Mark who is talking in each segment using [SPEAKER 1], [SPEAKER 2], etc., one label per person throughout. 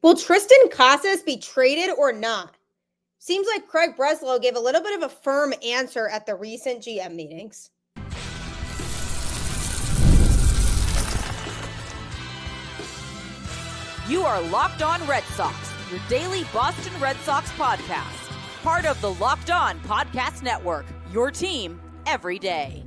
[SPEAKER 1] Will Triston Casas be traded or not? Seems like Craig Breslow gave a little bit of a firm answer at the recent GM meetings.
[SPEAKER 2] You are Locked On Red Sox, your daily Boston Red Sox podcast. Part of the Locked On Podcast Network, your team every day.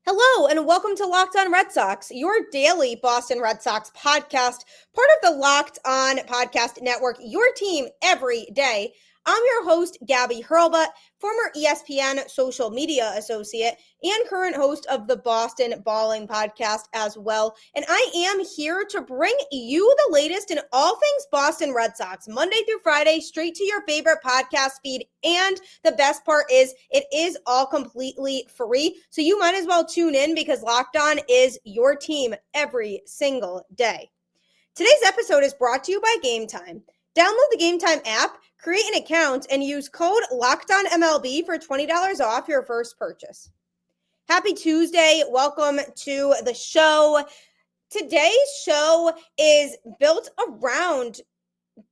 [SPEAKER 1] Hello, and welcome to Locked On Red Sox, your daily Boston Red Sox podcast, part of the Locked On Podcast Network, your team every day. I'm your host, Gabby Hurlbut, former ESPN social media associate and current host of the Boston Balling podcast as well. And I am here to bring you the latest in all things Boston Red Sox, Monday through Friday, straight to your favorite podcast feed. And the best part is it is all completely free. So you might as well tune in because Locked On is your team every single day. Today's episode is brought to you by Game Time. Download the Game Time app, create an account, and use code LOCKEDONMLB for $20 off your first purchase. Happy Tuesday. Welcome to the show. Today's show is built around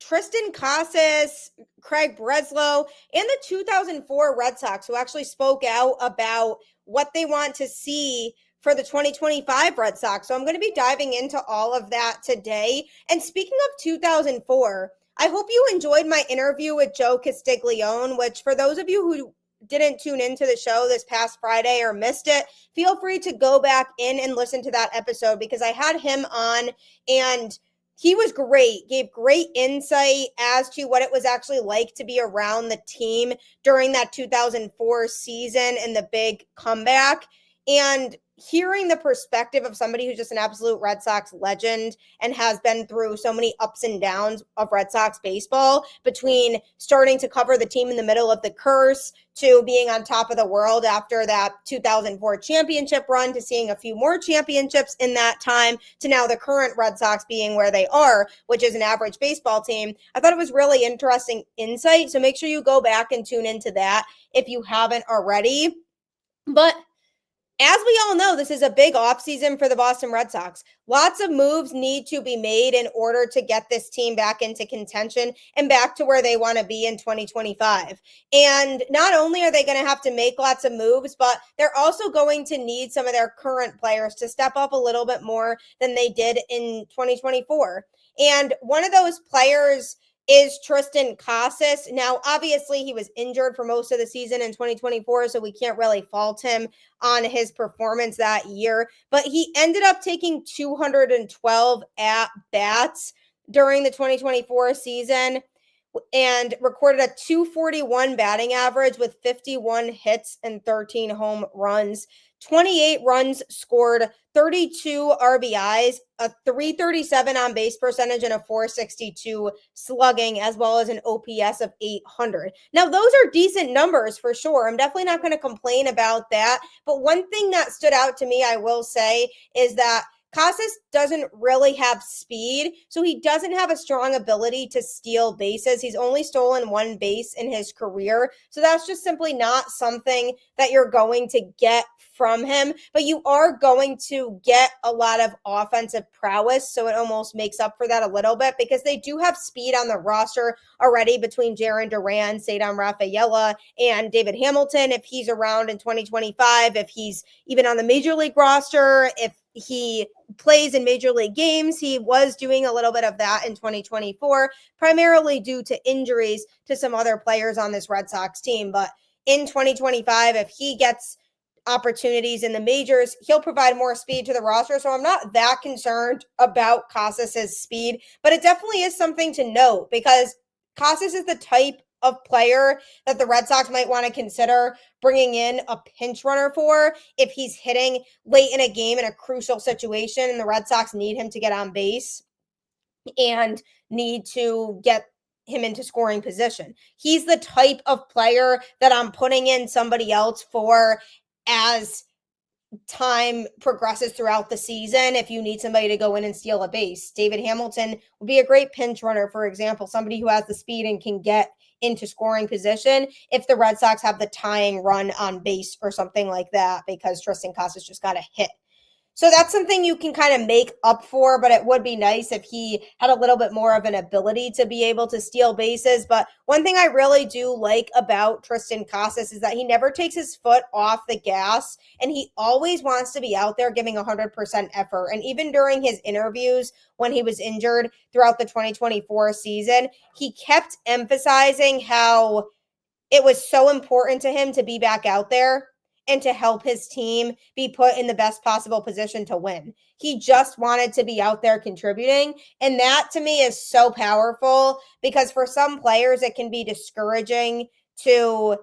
[SPEAKER 1] Triston Casas, Craig Breslow, and the 2004 Red Sox, who actually spoke out about what they want to see for the 2025 Red Sox. So I'm going to be diving into all of that today. And speaking of 2004, I hope you enjoyed my interview with Joe Castiglione, which for those of you who didn't tune into the show this past Friday or missed it, feel free to go back in and listen to that episode because I had him on and he was great, gave great insight as to what it was actually like to be around the team during that 2004 season and the big comeback. And hearing the perspective of somebody who's just an absolute Red Sox legend and has been through so many ups and downs of Red Sox baseball, between starting to cover the team in the middle of the curse to being on top of the world after that 2004 championship run, to seeing a few more championships in that time, to now the current Red Sox being where they are, which is an average baseball team. I thought it was really interesting insight. So make sure you go back and tune into that if you haven't already. But as we all know, this is a big offseason for the Boston Red Sox. Lots of moves need to be made in order to get this team back into contention and back to where they want to be in 2025. And not only are they going to have to make lots of moves, but they're also going to need some of their current players to step up a little bit more than they did in 2024. And one of those players is Triston Casas. Now, obviously, he was injured for most of the season in 2024, so we can't really fault him on his performance that year. But he ended up taking 212 at-bats during the 2024 season and recorded a 241 batting average with 51 hits and 13 home runs. 28 runs scored, 32 RBIs, a 337 on base percentage, and a 462 slugging, as well as an OPS of 800. Now, those are decent numbers for sure. I'm definitely not going to complain about that. But one thing that stood out to me, I will say, is that Casas doesn't really have speed, so he doesn't have a strong ability to steal bases. He's only stolen one base in his career, so that's just simply not something that you're going to get from him, but you are going to get a lot of offensive prowess, so it almost makes up for that a little bit because they do have speed on the roster already between Jarren Duran, Cedar Rafaela, and David Hamilton if he's around in 2025, if he's even on the Major League roster, if he plays in Major League games. He was doing a little bit of that in 2024, primarily due to injuries to some other players on this Red Sox team, but in 2025, if he gets opportunities in the majors, he'll provide more speed to the roster. So I'm not that concerned about Casas's speed, but it definitely is something to note because Casas is the type of player that the Red Sox might want to consider bringing in a pinch runner for if he's hitting late in a game in a crucial situation and the Red Sox need him to get on base and need to get him into scoring position. He's the type of player that I'm putting in somebody else for as time progresses throughout the season. If you need somebody to go in and steal a base, David Hamilton would be a great pinch runner, for example, somebody who has the speed and can get into scoring position if the Red Sox have the tying run on base or something like that because Triston Casas just got a hit. So that's something you can kind of make up for, but it would be nice if he had a little bit more of an ability to be able to steal bases. But one thing I really do like about Triston Casas is that he never takes his foot off the gas, and he always wants to be out there giving 100% effort. And even during his interviews when he was injured throughout the 2024 season, he kept emphasizing how it was so important to him to be back out there and to help his team be put in the best possible position to win. He just wanted to be out there contributing. And that to me is so powerful, because for some players, it can be discouraging to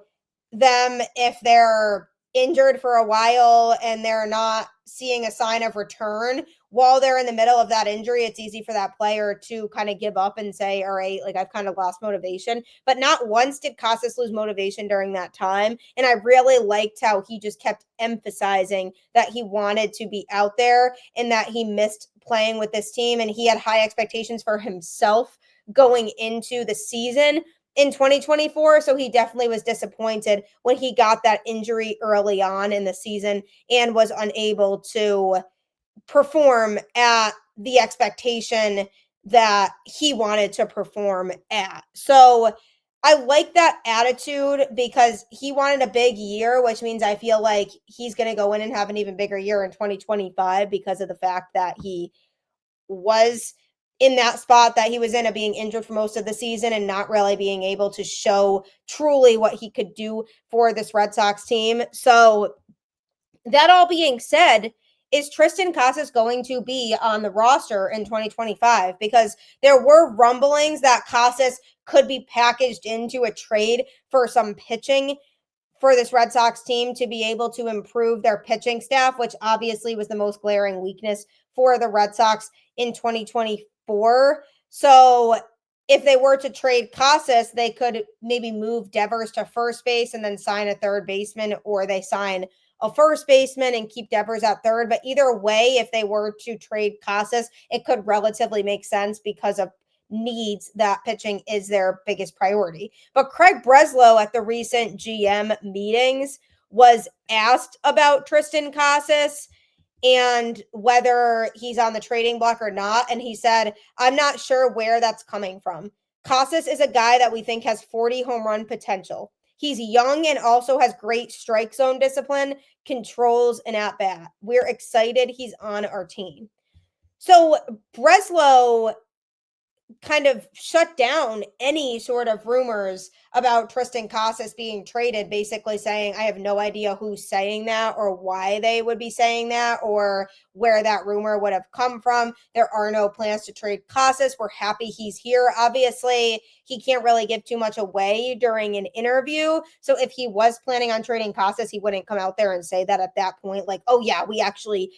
[SPEAKER 1] them if they're injured for a while and they're not seeing a sign of return while they're in the middle of that injury. It's easy for that player to kind of give up and say, all right, like I've kind of lost motivation. But not once did Casas lose motivation during that time. And I really liked how he just kept emphasizing that he wanted to be out there and that he missed playing with this team. And he had high expectations for himself going into the season in 2024. So he definitely was disappointed when he got that injury early on in the season and was unable to perform at the expectation that he wanted to perform at. So I like that attitude, because he wanted a big year, which means I feel like he's going to go in and have an even bigger year in 2025 because of the fact that he was in that spot that he was in of being injured for most of the season and not really being able to show truly what he could do for this Red Sox team. So that all being said, is Triston Casas going to be on the roster in 2025? Because there were rumblings that Casas could be packaged into a trade for some pitching for this Red Sox team to be able to improve their pitching staff, which obviously was the most glaring weakness for the Red Sox in 2024. So if they were to trade Casas, they could maybe move Devers to first base and then sign a third baseman, or they sign a first baseman and keep Devers at third. But either way, if they were to trade Casas, it could relatively make sense because of needs that pitching is their biggest priority. But Craig Breslow at the recent GM meetings was asked about Triston Casas and whether he's on the trading block or not. And he said, I'm not sure where that's coming from. Casas is a guy that we think has 40 home run potential. He's young and also has great strike zone discipline, controls, and at bat. We're excited he's on our team. So Breslow kind of shut down any sort of rumors about Triston Casas being traded, basically saying, I have no idea who's saying that or why they would be saying that or where that rumor would have come from. There are no plans to trade Casas. We're happy he's here. Obviously, he can't really give too much away during an interview. So if he was planning on trading Casas, he wouldn't come out there and say that at that point, like, oh yeah, we actually,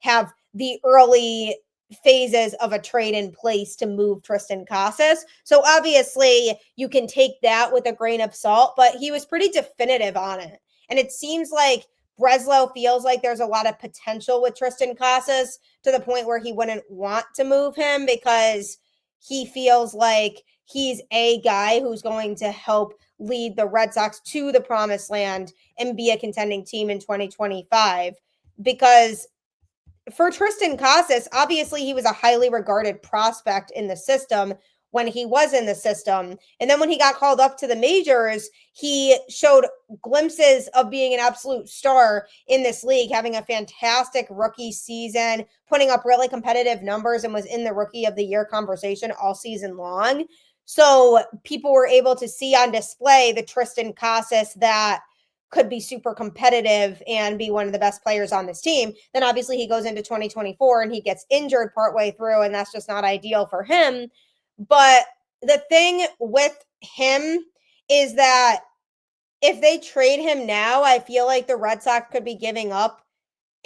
[SPEAKER 1] have the early phases of a trade in place to move Triston Casas. So obviously you can take that with a grain of salt, but he was pretty definitive on it. And it seems like Breslow feels like there's a lot of potential with Triston Casas to the point where he wouldn't want to move him because he feels like he's a guy who's going to help lead the Red Sox to the promised land and be a contending team in 2025. Because for Triston Casas, obviously he was a highly regarded prospect in the system when he was in the system. And then when he got called up to the majors, he showed glimpses of being an absolute star in this league, having a fantastic rookie season, putting up really competitive numbers, and was in the rookie of the year conversation all season long. So people were able to see on display the Triston Casas that could be super competitive and be one of the best players on this team. Then obviously he goes into 2024 and he gets injured partway through, and that's just not ideal for him. But the thing with him is that if they trade him now, I feel like the Red Sox could be giving up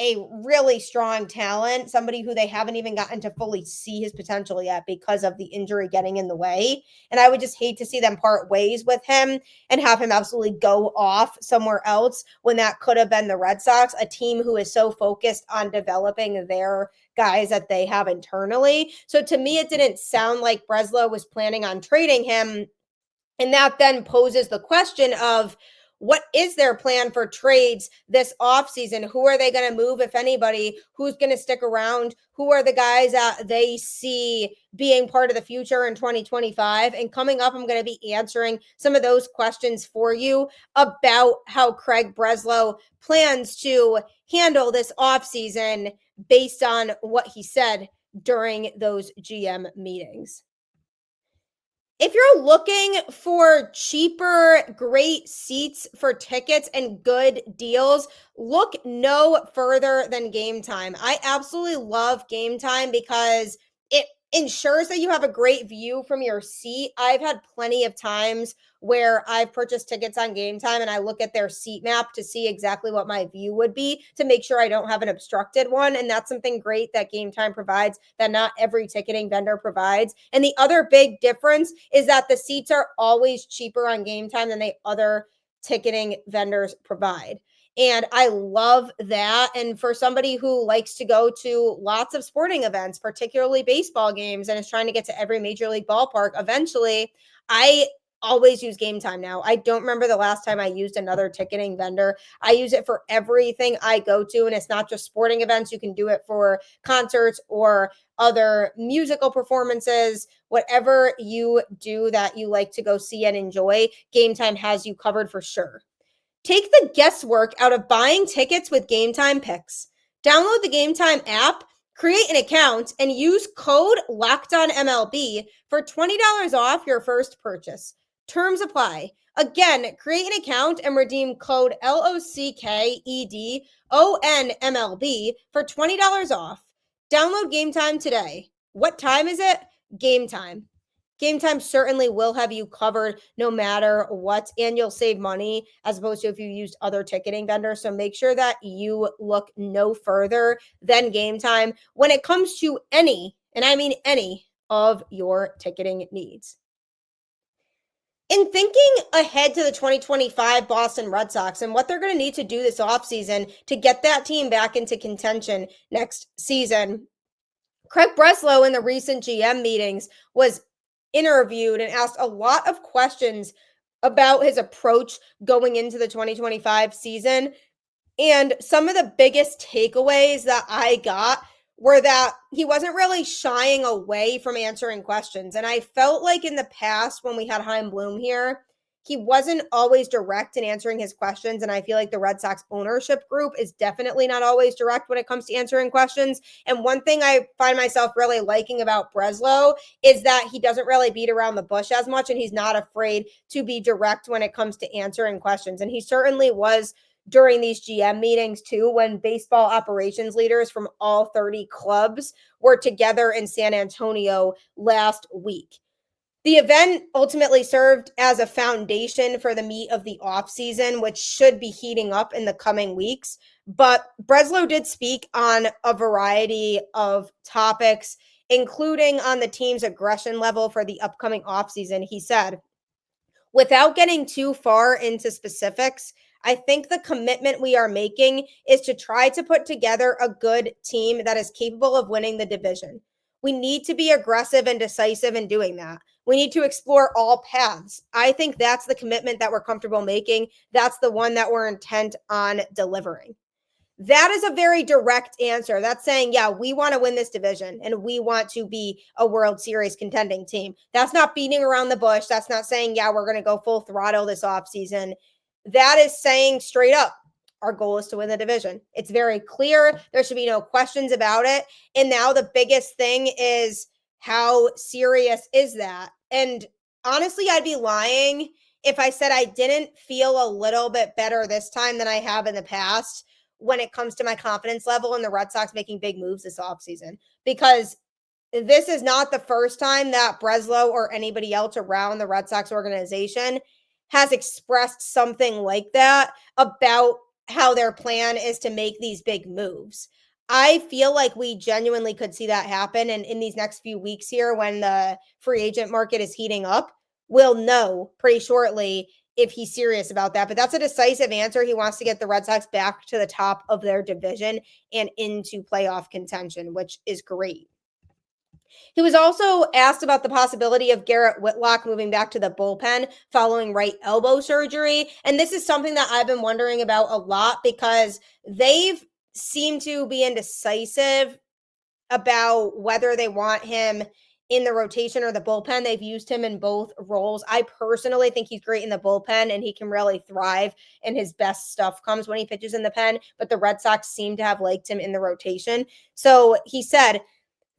[SPEAKER 1] a really strong talent, somebody who they haven't even gotten to fully see his potential yet because of the injury getting in the way. And I would just hate to see them part ways with him and have him absolutely go off somewhere else when that could have been the Red Sox, a team who is so focused on developing their guys that they have internally. So to me, it didn't sound like Breslow was planning on trading him. And that then poses the question of, What is their plan for trades this offseason? Who are they going to move, if anybody? Who's going to stick around? Who are the guys that they see being part of the future in 2025? And coming up, I'm going to be answering some of those questions for you about how Craig Breslow plans to handle this offseason based on what he said during those GM meetings. If you're looking for cheaper, great seats for tickets and good deals, look no further than Game Time. I absolutely love Game Time because it ensures that you have a great view from your seat. I've had plenty of times where I've purchased tickets on Game Time and I look at their seat map to see exactly what my view would be to make sure I don't have an obstructed one. And that's something great that Game Time provides that not every ticketing vendor provides. And the other big difference is that the seats are always cheaper on Game Time than the other ticketing vendors provide. And I love that. And for somebody who likes to go to lots of sporting events, particularly baseball games, and is trying to get to every major league ballpark eventually, I always use Game Time now. I don't remember the last time I used another ticketing vendor. I use it for everything I go to, and it's not just sporting events. You can do it for concerts or other musical performances, whatever you do that you like to go see and enjoy. Game Time has you covered for sure. Take the guesswork out of buying tickets with Game Time picks. Download the Game Time app, create an account, and use code LOCKEDONMLB for $20 off your first purchase. Terms apply. Again, create an account and redeem code LOCKEDONMLB for $20 off. Download Game Time today. What time is it? Game Time. Game Time certainly will have you covered no matter what, and you'll save money as opposed to if you used other ticketing vendors. So make sure that you look no further than Game Time when it comes to any, and I mean any, of your ticketing needs. In thinking ahead to the 2025 Boston Red Sox and what they're going to need to do this offseason to get that team back into contention next season, Craig Breslow in the recent GM meetings was interviewed and asked a lot of questions about his approach going into the 2025 season. And some of the biggest takeaways that I got were that he wasn't really shying away from answering questions. And I felt like in the past when we had Chaim Bloom here, he wasn't always direct in answering his questions. And I feel like the Red Sox ownership group is definitely not always direct when it comes to answering questions. And one thing I find myself really liking about Breslow is that he doesn't really beat around the bush as much, and he's not afraid to be direct when it comes to answering questions. And he certainly was during these GM meetings too, when baseball operations leaders from all 30 clubs were together in San Antonio last week. The event ultimately served as a foundation for the meat of the offseason, which should be heating up in the coming weeks. But Breslow did speak on a variety of topics, including on the team's aggression level for the upcoming offseason. He said, without getting too far into specifics, I think the commitment we are making is to try to put together a good team that is capable of winning the division. We need to be aggressive and decisive in doing that. We need to explore all paths. I think that's the commitment that we're comfortable making. That's the one that we're intent on delivering. That is a very direct answer. That's saying, yeah, we want to win this division and we want to be a World Series contending team. That's not beating around the bush. That's not saying, yeah, we're going to go full throttle this offseason. That is saying straight up, our goal is to win the division. It's very clear. There should be no questions about it. And now the biggest thing is, how serious is that? And honestly, I'd be lying if I said I didn't feel a little bit better this time than I have in the past when it comes to my confidence level in the Red Sox making big moves this offseason. Because this is not the first time that Breslow or anybody else around the Red Sox organization has expressed something like that about how their plan is to make these big moves. I feel like we genuinely could see that happen. And in these next few weeks here, when the free agent market is heating up, we'll know pretty shortly if he's serious about that. But that's a decisive answer. He wants to get the Red Sox back to the top of their division and into playoff contention, which is great. He was also asked about the possibility of Garrett Whitlock moving back to the bullpen following right elbow surgery. And this is something that I've been wondering about a lot because they've seemed to be indecisive about whether they want him in the rotation or the bullpen. They've used him in both roles. I personally think he's great in the bullpen and he can really thrive, and his best stuff comes when he pitches in the pen, but the Red Sox seem to have liked him in the rotation. So he said,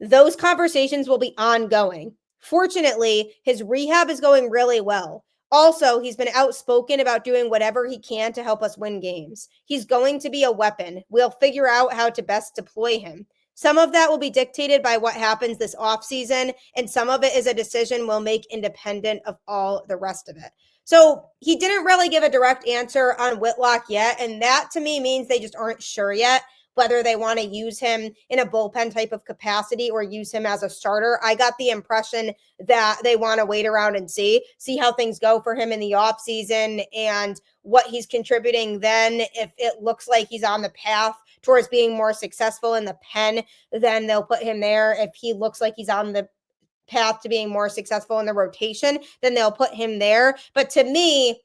[SPEAKER 1] those conversations will be ongoing. Fortunately, his rehab is going really well. Also, he's been outspoken about doing whatever he can to help us win games. He's going to be a weapon. We'll figure out how to best deploy him. Some of that will be dictated by what happens this offseason, and some of it is a decision we'll make independent of all the rest of it. So he didn't really give a direct answer on Whitlock yet, and that to me means they just aren't sure yet whether they want to use him in a bullpen type of capacity or use him as a starter. I got the impression that they want to wait around and see how things go for him in the offseason and what he's contributing then. If it looks like he's on the path towards being more successful in the pen, then they'll put him there. If he looks like he's on the path to being more successful in the rotation, then they'll put him there. But to me,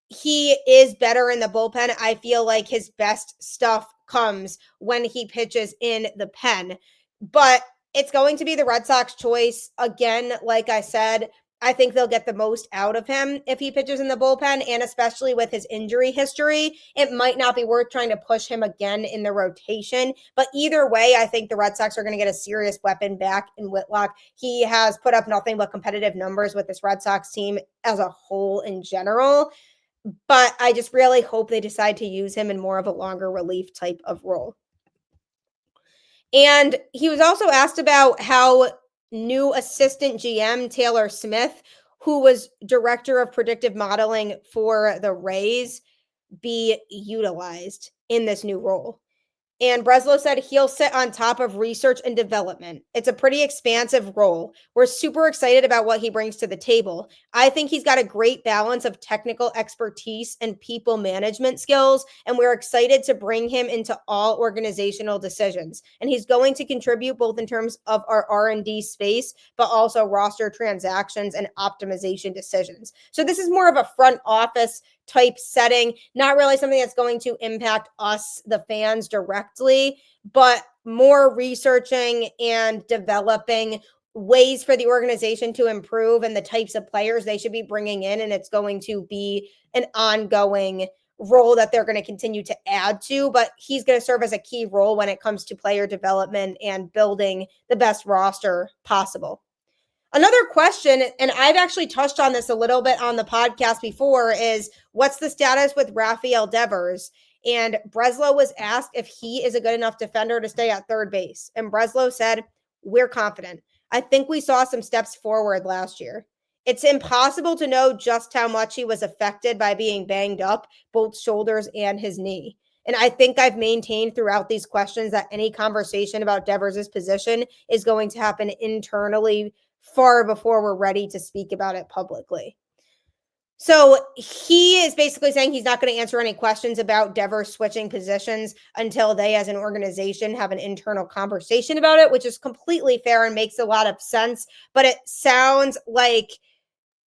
[SPEAKER 1] he is better in the bullpen. I feel like his best stuff comes when he pitches in the pen. But it's going to be the Red Sox choice. Again, like I said, I think they'll get the most out of him if he pitches in the bullpen, and especially with his injury history, it might not be worth trying to push him again in the rotation. But either way, I think the Red Sox are going to get a serious weapon back in Whitlock. He has put up nothing but competitive numbers with this Red Sox team as a whole in general. But I just really hope they decide to use him in more of a longer relief type of role. And he was also asked about how new assistant GM Taylor Smith, who was director of predictive modeling for the Rays, be utilized in this new role. And Breslow said he'll sit on top of research and development. It's a pretty expansive role. We're super excited about what he brings to the table. I think he's got a great balance of technical expertise and people management skills, and we're excited to bring him into all organizational decisions. And he's going to contribute both in terms of our R&D space, but also roster transactions and optimization decisions. So this is more of a front office type setting, not really something that's going to impact us, the fans, directly, but more researching and developing ways for the organization to improve and the types of players they should be bringing in. And it's going to be an ongoing role that they're going to continue to add to, but he's going to serve as a key role when it comes to player development and building the best roster possible. Another question, and I've actually touched on this a little bit on the podcast before, is what's the status with Rafael Devers? And Breslow was asked if he is a good enough defender to stay at third base. And Breslow said, we're confident. I think we saw some steps forward last year. It's impossible to know just how much he was affected by being banged up, both shoulders and his knee. And I think I've maintained throughout these questions that any conversation about Devers' position is going to happen internally far before we're ready to speak about it publicly. So he is basically saying he's not going to answer any questions about Devers switching positions until they as an organization have an internal conversation about it, which is completely fair and makes a lot of sense. But it sounds like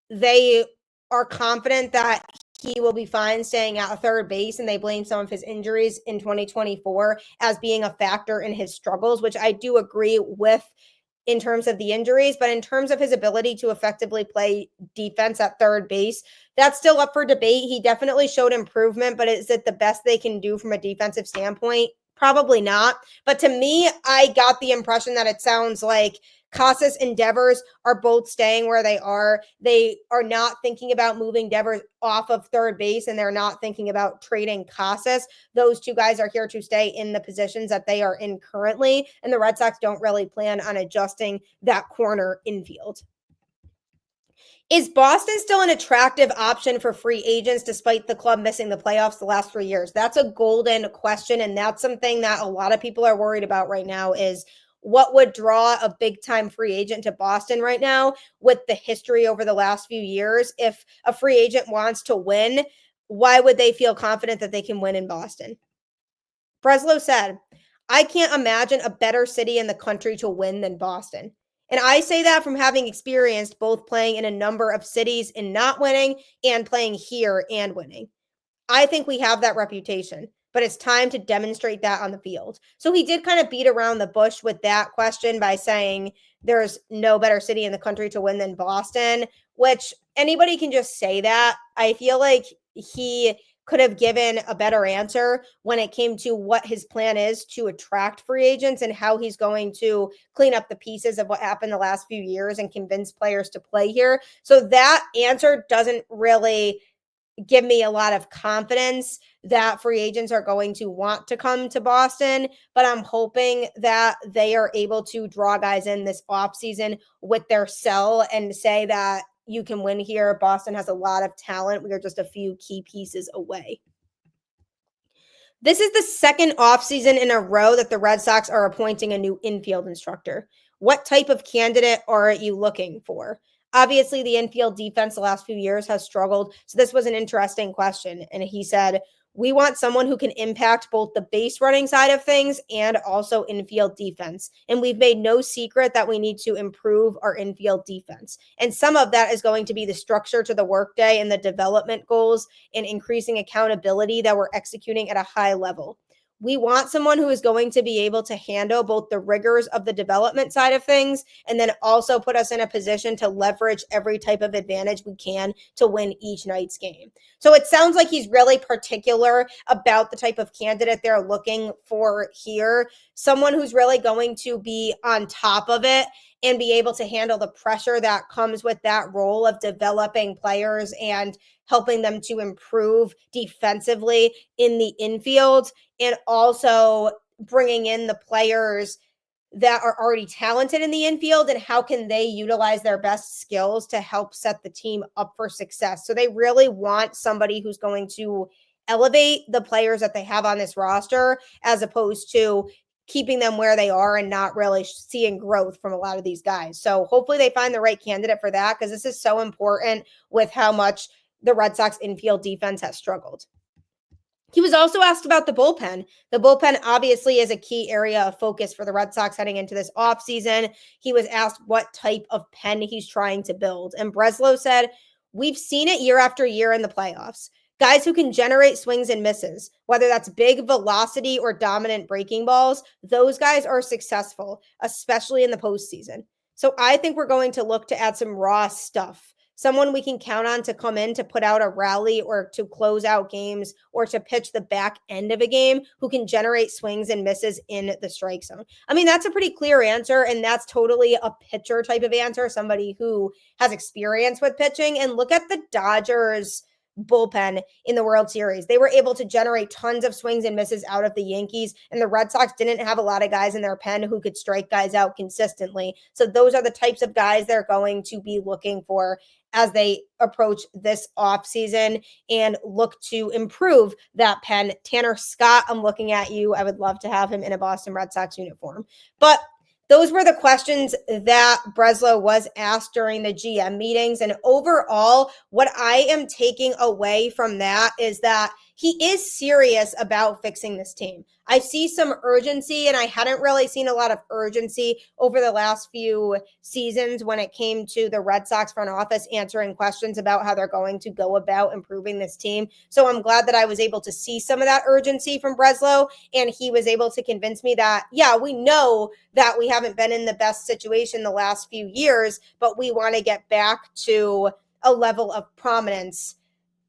[SPEAKER 1] they are confident that he will be fine staying at third base, and they blame some of his injuries in 2024 as being a factor in his struggles, which I do agree with in terms of the injuries, but in terms of his ability to effectively play defense at third base, that's still up for debate. He definitely showed improvement, but is it the best they can do from a defensive standpoint? Probably not. But to me, I got the impression that it sounds like Casas and Devers are both staying where they are. They are not thinking about moving Devers off of third base, and they're not thinking about trading Casas. Those two guys are here to stay in the positions that they are in currently, and the Red Sox don't really plan on adjusting that corner infield. Is Boston still an attractive option for free agents despite the club missing the playoffs the last 3 years? That's a golden question, and that's something that a lot of people are worried about right now is what would draw a big-time free agent to Boston right now with the history over the last few years? If a free agent wants to win, why would they feel confident that they can win in Boston? Breslow said, I can't imagine a better city in the country to win than Boston. And I say that from having experienced both playing in a number of cities and not winning and playing here and winning. I think we have that reputation, but it's time to demonstrate that on the field. So he did kind of beat around the bush with that question by saying there's no better city in the country to win than Boston, which anybody can just say that. I feel like he could have given a better answer when it came to what his plan is to attract free agents and how he's going to clean up the pieces of what happened the last few years and convince players to play here. So that answer doesn't really give me a lot of confidence that free agents are going to want to come to Boston, but I'm hoping that they are able to draw guys in this offseason with their sell and say that you can win here. Boston has a lot of talent. We are just a few key pieces away. This is the second offseason in a row that the Red Sox are appointing a new infield instructor. What type of candidate are you looking for? Obviously, the infield defense the last few years has struggled. So this was an interesting question. And he said, we want someone who can impact both the base running side of things and also infield defense. And we've made no secret that we need to improve our infield defense. And some of that is going to be the structure to the workday and the development goals and increasing accountability that we're executing at a high level. We want someone who is going to be able to handle both the rigors of the development side of things and then also put us in a position to leverage every type of advantage we can to win each night's game. So it sounds like he's really particular about the type of candidate they're looking for here. Someone who's really going to be on top of it and be able to handle the pressure that comes with that role of developing players and helping them to improve defensively in the infield, and also bringing in the players that are already talented in the infield and how can they utilize their best skills to help set the team up for success. So they really want somebody who's going to elevate the players that they have on this roster as opposed to keeping them where they are and not really seeing growth from a lot of these guys. So hopefully they find the right candidate for that, because this is so important with how much the Red Sox infield defense has struggled. He was also asked about the bullpen. The bullpen obviously is a key area of focus for the Red Sox heading into this offseason. He was asked what type of pen he's trying to build. And Breslow said, we've seen it year after year in the playoffs. Guys who can generate swings and misses, whether that's big velocity or dominant breaking balls, those guys are successful, especially in the postseason. So I think we're going to look to add some raw stuff. Someone we can count on to come in to put out a rally or to close out games or to pitch the back end of a game who can generate swings and misses in the strike zone. I mean, that's a pretty clear answer, and that's totally a pitcher type of answer, somebody who has experience with pitching. And look at the Dodgers bullpen in the World Series. They were able to generate tons of swings and misses out of the Yankees, and the Red Sox didn't have a lot of guys in their pen who could strike guys out consistently. So those are the types of guys they're going to be looking for as they approach this offseason and look to improve that pen. Tanner Scott, I'm looking at you. I would love to have him in a Boston Red Sox uniform. But those were the questions that Breslow was asked during the GM meetings. And overall, what I am taking away from that is that he is serious about fixing this team. I see some urgency, and I hadn't really seen a lot of urgency over the last few seasons when it came to the Red Sox front office answering questions about how they're going to go about improving this team. So I'm glad that I was able to see some of that urgency from Breslow, and he was able to convince me that, yeah, we know that we haven't been in the best situation the last few years, but we want to get back to a level of prominence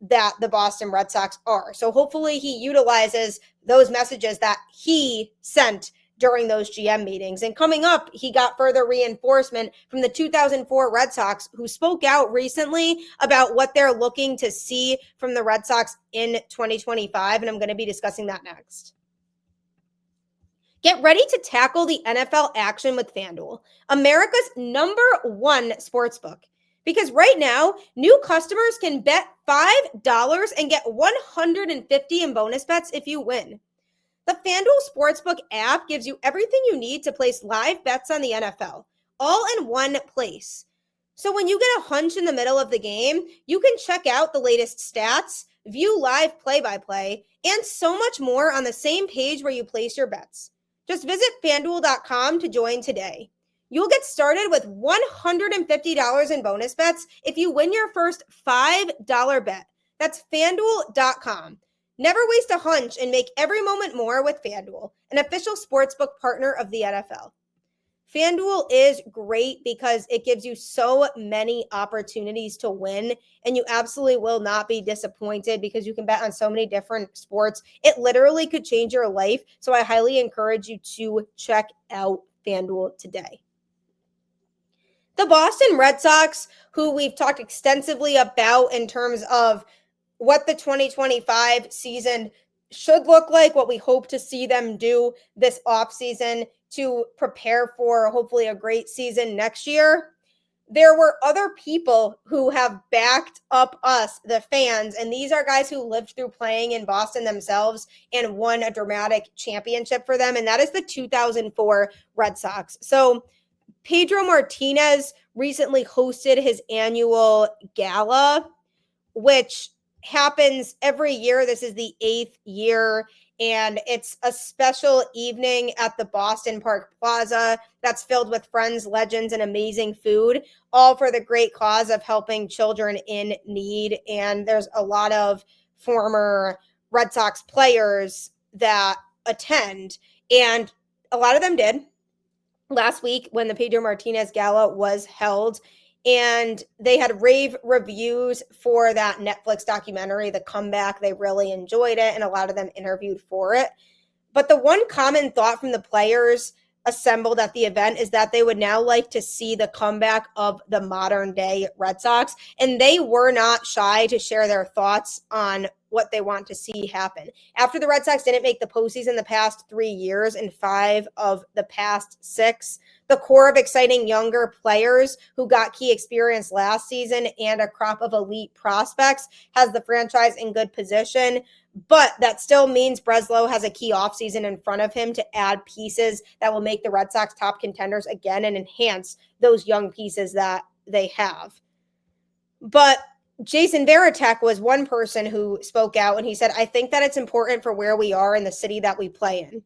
[SPEAKER 1] that the Boston Red Sox are. So hopefully he utilizes those messages that he sent during those GM meetings. And coming up, he got further reinforcement from the 2004 Red Sox, who spoke out recently about what they're looking to see from the Red Sox in 2025. And I'm going to be discussing that next. Get ready to tackle the NFL action with FanDuel, America's #1 sportsbook. Because right now, new customers can bet $5 and get $150 in bonus bets if you win. The FanDuel Sportsbook app gives you everything you need to place live bets on the NFL, all in one place. So when you get a hunch in the middle of the game, you can check out the latest stats, view live play-by-play, and so much more on the same page where you place your bets. Just visit FanDuel.com to join today. You'll get started with $150 in bonus bets if you win your first $5 bet. That's FanDuel.com. Never waste a hunch and make every moment more with FanDuel, an official sportsbook partner of the NFL. FanDuel is great because it gives you so many opportunities to win, and you absolutely will not be disappointed because you can bet on so many different sports. It literally could change your life, so I highly encourage you to check out FanDuel today. The Boston Red Sox, who we've talked extensively about in terms of what the 2025 season should look like, what we hope to see them do this offseason to prepare for hopefully a great season next year. There were other people who have backed up us, the fans, and these are guys who lived through playing in Boston themselves and won a dramatic championship for them, and that is the 2004 Red Sox. So Pedro Martinez recently hosted his annual gala, which happens every year. This is the 8th year, and it's a special evening at the Boston Park Plaza that's filled with friends, legends, and amazing food, all for the great cause of helping children in need. And there's a lot of former Red Sox players that attend, and a lot of them did last week when the Pedro Martinez Gala was held. And they had rave reviews for that Netflix documentary, The Comeback. They really enjoyed it, and a lot of them interviewed for it. But the one common thought from the players assembled at the event is that they would now like to see the comeback of the modern day Red Sox. And they were not shy to share their thoughts on what they want to see happen. After the Red Sox didn't make the postseason the past 3 years and 5 of the past 6, the core of exciting younger players who got key experience last season and a crop of elite prospects has the franchise in good position. But that still means Breslow has a key offseason in front of him to add pieces that will make the Red Sox top contenders again and enhance those young pieces that they have. But Jason Varitek was one person who spoke out, and he said, I think that it's important for where we are in the city that we play in.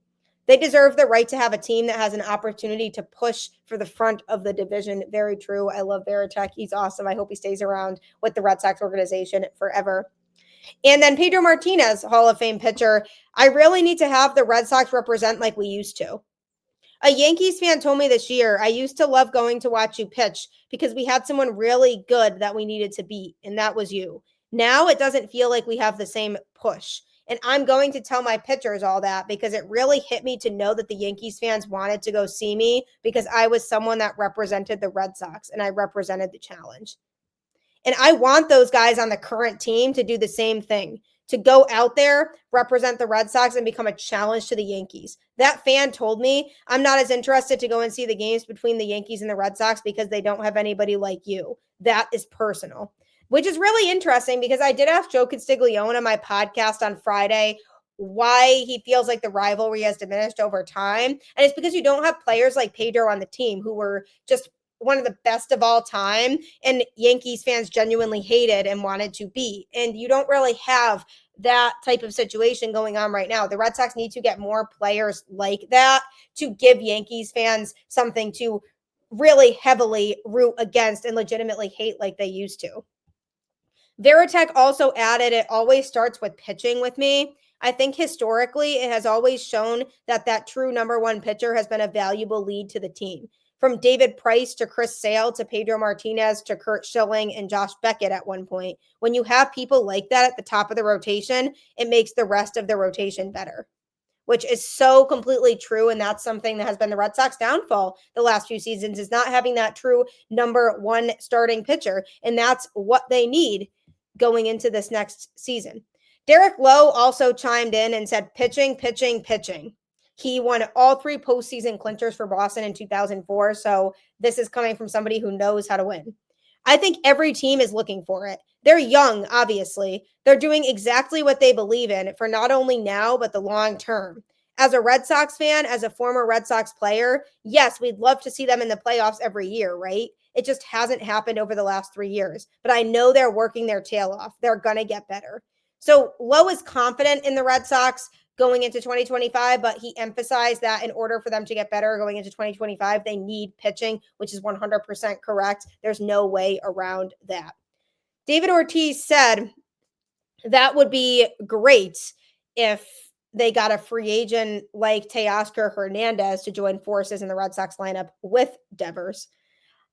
[SPEAKER 1] They deserve the right to have a team that has an opportunity to push for the front of the division. Very true. I love Varitek. He's awesome. I hope he stays around with the Red Sox organization forever. And then Pedro Martinez, Hall of Fame pitcher. I really need to have the Red Sox represent like we used to. A Yankees fan told me this year, I used to love going to watch you pitch because we had someone really good that we needed to beat, and that was you. Now it doesn't feel like we have the same push. And I'm going to tell my pitchers all that because it really hit me to know that the Yankees fans wanted to go see me because I was someone that represented the Red Sox and I represented the challenge. And I want those guys on the current team to do the same thing, to go out there, represent the Red Sox, and become a challenge to the Yankees. That fan told me, I'm not as interested to go and see the games between the Yankees and the Red Sox because they don't have anybody like you. That is personal, which is really interesting because I did ask Joe Constiglione on my podcast on Friday why he feels like the rivalry has diminished over time. And it's because you don't have players like Pedro on the team who were just one of the best of all time, and Yankees fans genuinely hated and wanted to beat. And you don't really have that type of situation going on right now. The Red Sox need to get more players like that to give Yankees fans something to really heavily root against and legitimately hate like they used to. Varitek also added, it always starts with pitching with me. I think historically it has always shown that true number one pitcher has been a valuable lead to the team. From David Price to Chris Sale to Pedro Martinez to Curt Schilling and Josh Beckett at one point. When you have people like that at the top of the rotation, it makes the rest of the rotation better, which is so completely true. And that's something that has been the Red Sox downfall the last few seasons, is not having that true number one starting pitcher. And that's what they need going into this next season. Derek Lowe also chimed in and said, pitching, pitching, pitching. He won all 3 postseason clinchers for Boston in 2004. So this is coming from somebody who knows how to win. I think every team is looking for it. They're young, obviously. They're doing exactly what they believe in for not only now, but the long term. As a Red Sox fan, as a former Red Sox player, yes, we'd love to see them in the playoffs every year, right? It just hasn't happened over the last 3 years. But I know they're working their tail off. They're going to get better. So Lowe is confident in the Red Sox going into 2025, but he emphasized that in order for them to get better going into 2025, they need pitching, which is 100% correct. There's no way around that. David Ortiz said that would be great if they got a free agent like Teoscar Hernandez to join forces in the Red Sox lineup with Devers.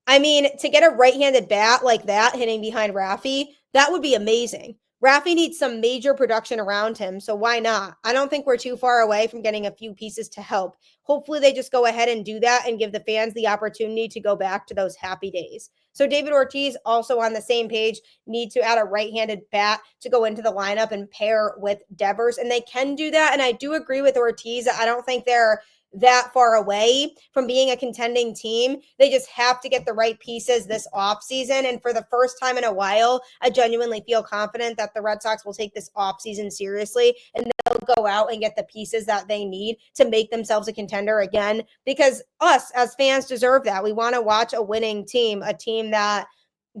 [SPEAKER 1] I mean, to get a right-handed bat like that hitting behind Rafi, that would be amazing. Rafi needs some major production around him, so why not? I don't think we're too far away from getting a few pieces to help. Hopefully they just go ahead and do that and give the fans the opportunity to go back to those happy days. So David Ortiz, also on the same page, need to add a right-handed bat to go into the lineup and pair with Devers, and they can do that. And I do agree with Ortiz. I don't think they're that far away from being a contending team. They just have to get the right pieces this offseason. And for the first time in a while, I genuinely feel confident that the Red Sox will take this offseason seriously and they'll go out and get the pieces that they need to make themselves a contender again, because us as fans deserve that. We want to watch a winning team, a team that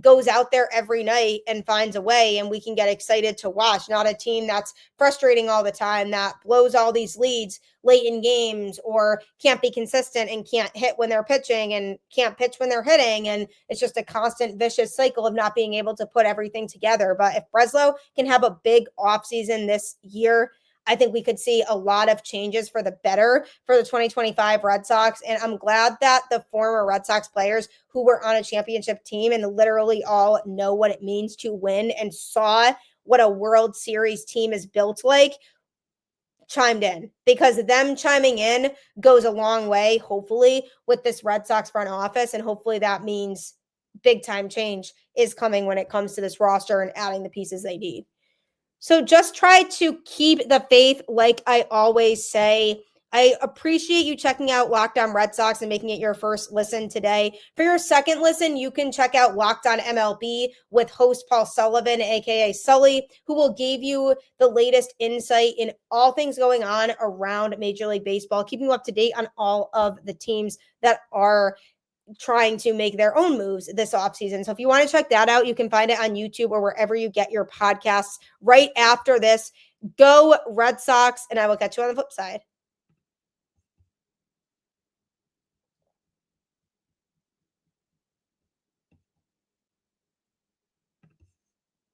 [SPEAKER 1] goes out there every night and finds a way, and we can get excited to watch, not a team that's frustrating all the time, that blows all these leads late in games or can't be consistent and can't hit when they're pitching and can't pitch when they're hitting. And it's just a constant vicious cycle of not being able to put everything together. But if Breslow can have a big offseason this year, I think we could see a lot of changes for the better for the 2025 Red Sox. And I'm glad that the former Red Sox players who were on a championship team and literally all know what it means to win and saw what a World Series team is built like chimed in, because them chiming in goes a long way, hopefully, with this Red Sox front office. And hopefully that means big time change is coming when it comes to this roster and adding the pieces they need. So just try to keep the faith, like I always say. I appreciate you checking out Locked On Red Sox and making it your first listen today. For your second listen, you can check out Locked On MLB with host Paul Sullivan, aka Sully, who will give you the latest insight in all things going on around Major League Baseball, keeping you up to date on all of the teams that are trying to make their own moves this offseason. So if you want to check that out, you can find it on YouTube or wherever you get your podcasts right after this. Go Red Sox, and I will catch you on the flip side.